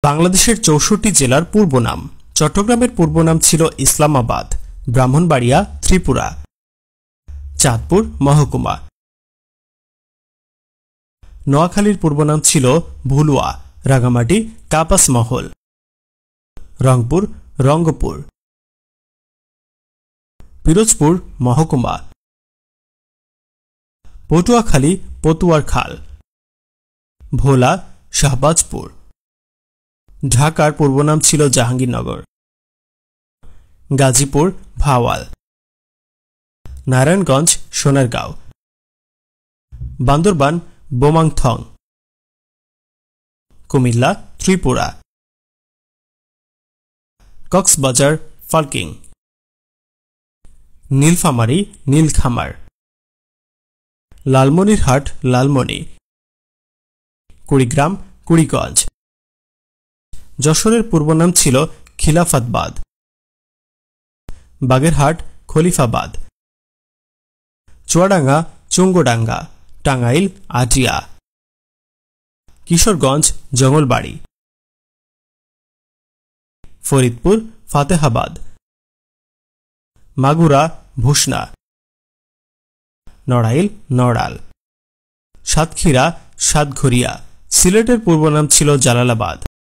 বাংলাদেশের ৬৪ জেলার পূর্ব নাম। চট্টগ্রামের পূর্ব নাম ছিল ইসলামাবাদ, ব্রাহ্মণবাড়িয়া ত্রিপুরা, চাঁদপুর মহকুমা। নোয়াখালীর পূর্ব নাম ছিল ভুলুয়া, রাঙামাটি কাপাসমহল, রংপুর রঙ্গপুর, পিরোজপুর মহকুমা, পটুয়াখালী পটুয়ারখাল, ভোলা শাহবাজপুর। ঢাকার পূর্ব নাম ছিল জাহাঙ্গীরনগর, গাজীপুর ভাওয়াল, নারায়ণগঞ্জ সোনারগাঁও, বান্দরবান বোমাংথং, কুমিল্লা ত্রিপুরা, কক্সবাজার ফাল্কিং, নীলফামারী নীলখামার, লালমনিরহাট লালমনি, কুড়িগ্রাম কুড়িগঞ্জ। যশোরের পূর্ব নাম ছিল খিলাফাতবাদ, বাগেরহাট খলিফাবাদ, চুয়াডাঙ্গা চুঙ্গডাঙ্গা, টাঙ্গাইল আটিয়া, কিশোরগঞ্জ জঙ্গলবাড়ি, ফরিদপুর ফাতেহাবাদ, মাগুরা ভূষণা, নড়াইল নড়াল, সাতক্ষীরা সাতঘরিয়া। সিলেটের পূর্ব নাম ছিল জালালাবাদ।